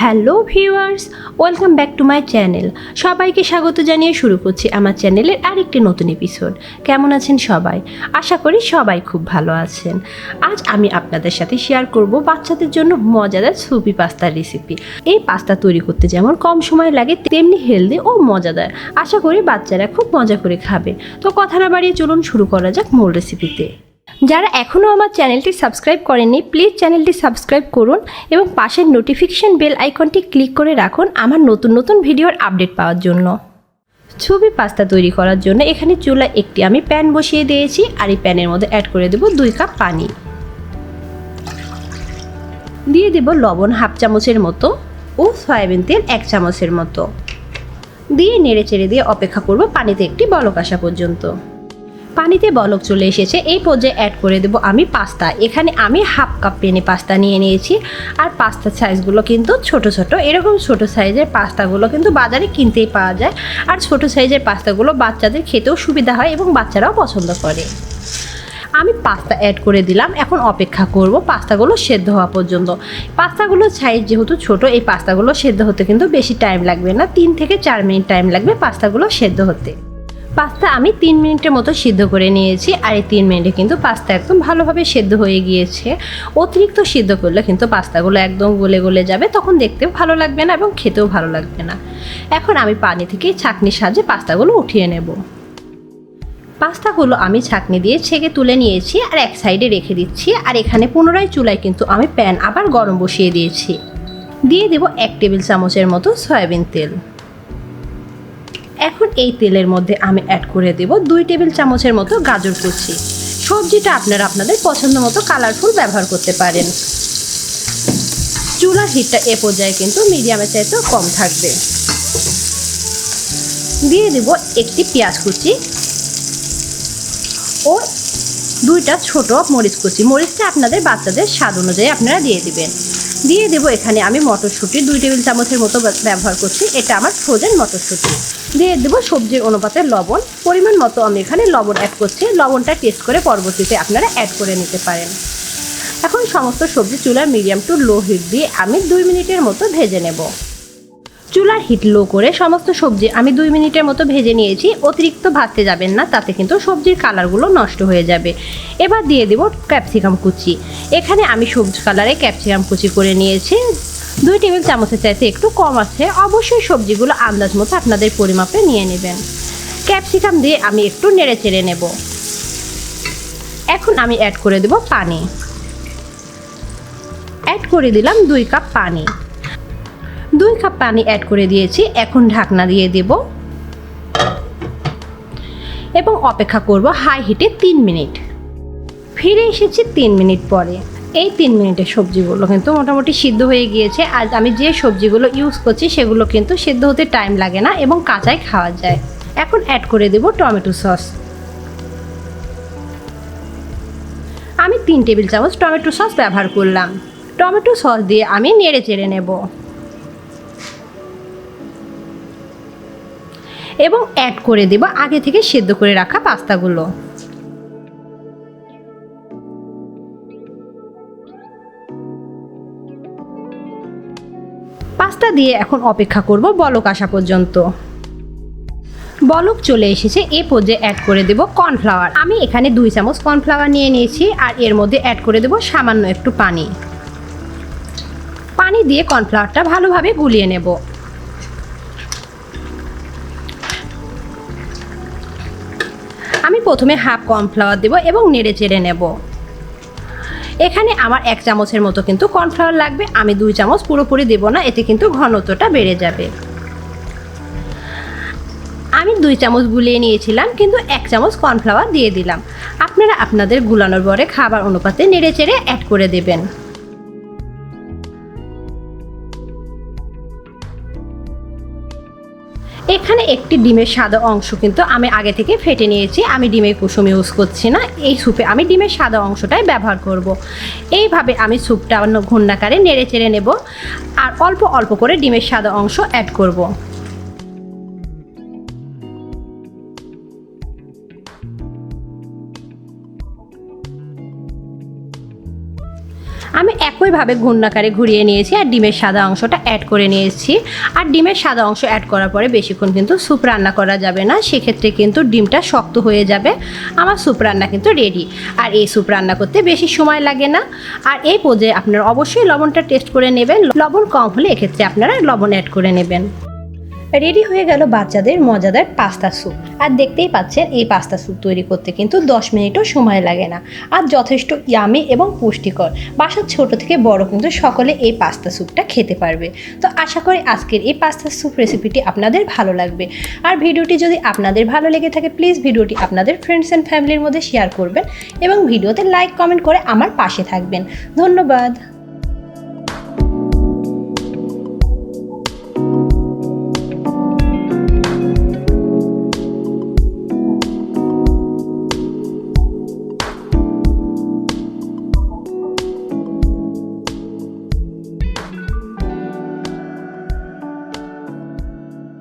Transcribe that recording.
Hello viewers, welcome back to my channel. সবাইকে স্বাগত জানিয়ে শুরু করছি আমার চ্যানেলের আরেকটি নতুন এপিসোড। কেমন আছেন সবাই? আশা করি সবাই খুব ভালো আছেন। আজ আমি আপনাদের সাথে শেয়ার করব বাচ্চাদের জন্য মজাদার সুপি পাস্তার রেসিপি। এই পাস্তা তৈরি করতে যেমন কম সময় লাগে তেমনি হেলদি ও মজাদার। আশা করি বাচ্চারা খুব মজা করে খাবে। তো কথা না বাড়িয়ে চলুন শুরু করা যাক মূল রেসিপিতে। যারা এখনও আমার চ্যানেলটি সাবস্ক্রাইব করেননি প্লিজ চ্যানেলটি সাবস্ক্রাইব করুন এবং পাশের নোটিফিকেশন বেল আইকনটি ক্লিক করে রাখুন আমার নতুন নতুন ভিডিওর আপডেট পাওয়ার জন্য। ছবি পাস্তা তৈরি করার জন্য এখানে চুলায় একটি আমি প্যান বসিয়ে দিয়েছি আর এই প্যানের মধ্যে অ্যাড করে দেব 2 কাপ পানি। দিয়ে দেব লবণ হাফ চামচের মতো ও সয়াবিন তেল 1 চামচের মতো। দিয়ে নেড়ে চেড়ে দিয়ে অপেক্ষা করব পানিতে একটি বলক আসা পর্যন্ত। পানিতে বলক চলে এসেছে, এই পর্যায়ে অ্যাড করে দেব আমি পাস্তা। এখানে আমি হাফ কাপ পেনে পাস্তা নিয়ে নিয়েছি আর পাস্তার সাইজগুলো কিন্তু ছোট ছোট। এরকম ছোট সাইজের পাস্তাগুলো কিন্তু বাজারে কিনতেই পাওয়া যায় আর ছোট সাইজের পাস্তাগুলো বাচ্চাদের খেতেও সুবিধা হয় এবং বাচ্চারাও পছন্দ করে। আমি পাস্তা অ্যাড করে দিলাম, এখন অপেক্ষা করব পাস্তাগুলো সেদ্ধ হওয়া পর্যন্ত। পাস্তাগুলোর সাইজ যেহেতু ছোট, এই পাস্তাগুলো সেদ্ধ হতে কিন্তু বেশি টাইম লাগবে না, 3 থেকে 4 মিনিট টাইম লাগবে পাস্তাগুলো সেদ্ধ হতে। পাস্তা আমি 3 মিনিটের মতো সিদ্ধ করে নিয়েছি আর এই 3 মিনিটে কিন্তু পাস্তা একদম ভালোভাবে সেদ্ধ হয়ে গিয়েছে। অতিরিক্ত সিদ্ধ করলে কিন্তু পাস্তাগুলো একদম গলে গলে যাবে, তখন দেখতেও ভালো লাগবে না এবং খেতেও ভালো লাগবে না। এখন আমি পানি থেকে ছাঁকনির সাহায্যে পাস্তাগুলো উঠিয়ে নেব। পাস্তাগুলো আমি ছাঁকনি দিয়ে ছেঁকে তুলে নিয়েছি আর এক সাইডে রেখে দিচ্ছি। আর এখানে পুনরায় চুলায় কিন্তু আমি প্যান আবার গরম বসিয়ে দিয়েছি। দিয়ে দেব 1 টেবিল চামচের মতো সয়াবিন তেল। এখন এই তেলের মধ্যে আমি অ্যাড করে দেব 2 টেবিল চামচের মতো গাজর কুচি। সবজিটা আপনারা আপনাদের পছন্দ মতো কালারফুল ব্যবহার করতে পারেন। চুলার হিটটা এ পর্যায়ে কিন্তু মিডিয়ামের চাইতেও কম থাকবে। দিয়ে দেব একটি পেঁয়াজ কুচি ও 2টা ছোট মরিচ কুচি। মরিচটা আপনাদের বাচ্চাদের স্বাদ অনুযায়ী আপনারা দিয়ে দিবেন। দিয়ে দেব এখানে আমি মটরশুঁটি 2 টেবিল চামচের মতো ব্যবহার করছি, এটা আমার ফ্রোজেন মটরশুঁটি। দিয়ে দেব সবজির অনুপাতে লবণ, পরিমাণ মতো আমি এখানে লবণ অ্যাড করছি। লবণটা টেস্ট করে পরবর্তীতে আপনারা অ্যাড করে নিতে পারেন। এখন সমস্ত সবজি চুলার মিডিয়াম টু লো হিট দিয়ে আমি 2 মিনিটের মতো ভেজে নেব। চুলার হিট লো করে সমস্ত সবজি আমি 2 মিনিটের মতো ভেজে নিয়েছি। অতিরিক্ত ভাজতে যাবেন না, তাতে কিন্তু সবজির কালারগুলো নষ্ট হয়ে যাবে। এবার দিয়ে দেব ক্যাপসিকাম কুচি। এখানে আমি সবুজ কালারে ক্যাপসিকাম কুচি করে নিয়েছি। 2 টেবিল চামচের চাইতে একটু কম আছে। অবশ্যই সবজিগুলো আন্দাজ মতো আপনাদের পরিমাপে নিয়ে নেবেন। ক্যাপসিকাম দিয়ে আমি একটু নেড়ে চেড়ে নেব। এখন আমি অ্যাড করে দেব পানি। অ্যাড করে দিলাম 2 কাপ পানি। 2 কাপ পানি অ্যাড করে দিয়েছি। এখন ঢাকনা দিয়ে দেব এবং অপেক্ষা করব হাই হিটে 3 মিনিট। ফিরে এসেছি 3 মিনিট পরে। এই 3 মিনিটের সবজিগুলো কিন্তু মোটামুটি সিদ্ধ হয়ে গিয়েছে। আজ আমি যে সবজিগুলো ইউজ করছি সেগুলো কিন্তু সিদ্ধ হতে টাইম লাগে না এবং কাঁচাই খাওয়া যায়। এখন অ্যাড করে দেব টমেটো সস। আমি 3 টেবিল চামচ টমেটো সস ব্যবহার করলাম। টমেটো সস দিয়ে আমি নেড়ে চেড়ে নেব এবং অ্যাড করে দেব আগে থেকে সেদ্ধ করে রাখা পাস্তাগুলো। পাস্তা দিয়ে এখন অপেক্ষা করব বলক আসা পর্যন্ত। বলক চলে এসেছে, এ পর্যায়ে অ্যাড করে দেব কর্নফ্লাওয়ার। আমি এখানে 2 চামচ কর্নফ্লাওয়ার নিয়ে নিয়েছি আর এর মধ্যে অ্যাড করে দেব সামান্য একটু পানি। পানি দিয়ে কর্নফ্লাওয়ারটা ভালোভাবে গুলিয়ে নেব। আমি প্রথমে হাফ কর্নফ্লাওয়ার দেব এবং নেড়ে চেড়ে নেব। এখানে আমার 1 চামচের মতো কিন্তু কর্নফ্লাওয়ার লাগবে। আমি 2 চামচ পুরোপুরি দেব না, এতে কিন্তু ঘনত্বটা বেড়ে যাবে। আমি 2 চামচ গুলিয়ে নিয়েছিলাম কিন্তু 1 চামচ কর্নফ্লাওয়ার দিয়ে দিলাম। আপনারা আপনাদের গুলানোর পরে খাবার অনুপাতে নেড়ে চেড়ে অ্যাড করে দেবেন। এখানে একটি ডিমের সাদা অংশ কিন্তু আমি আগে থেকে ফেটে নিয়েছি। আমি ডিমের কুসুম ইউজ করছি না, এই স্যুপে আমি ডিমের সাদা অংশটাই ব্যবহার করব। এইভাবে আমি স্যুপটা ঘূর্ণাকারে নেড়ে চেড়ে নেব আর অল্প অল্প করে ডিমের সাদা অংশ অ্যাড করব। আমি 1 একইভাবে ঘূর্ণাকারে ঘুরিয়ে নিয়েছি আর ডিমের সাদা অংশটা অ্যাড করে নিয়েছি। আর ডিমের সাদা অংশ অ্যাড করার পরে বেশিক্ষণ কিন্তু স্যুপ রান্না করা যাবে না, সেক্ষেত্রে কিন্তু ডিমটা শক্ত হয়ে যাবে। আমার স্যুপ রান্না কিন্তু রেডি। আর এই স্যুপ রান্না করতে বেশি সময় লাগে না। আর এই পর্যায়ে আপনারা অবশ্যই লবণটা টেস্ট করে নেবেন, লবণ কম হলে এক্ষেত্রে আপনারা লবণ অ্যাড করে নেবেন। রেডি হয়ে গেল বাচ্চাদের মজাদার পাস্তা স্যুপ। আর দেখতেই পাচ্ছেন এই পাস্তা স্যুপ তৈরি করতে কিন্তু 10 মিনিটও সময় লাগে না, আর যথেষ্ট ইয়ামি এবং পুষ্টিকর। বাসার ছোট থেকে বড় কিন্তু সকলে এই পাস্তা স্যুপটা খেতে পারবে। তো আশা করি আজকের এই পাস্তা স্যুপ রেসিপিটি আপনাদের ভালো লাগবে। আর ভিডিওটি যদি আপনাদের ভালো লেগে থাকে প্লিজ ভিডিওটি আপনাদের ফ্রেন্ডস অ্যান্ড ফ্যামিলির মধ্যে শেয়ার করবেন এবং ভিডিওতে লাইক কমেন্ট করে আমার পাশে থাকবেন। ধন্যবাদ।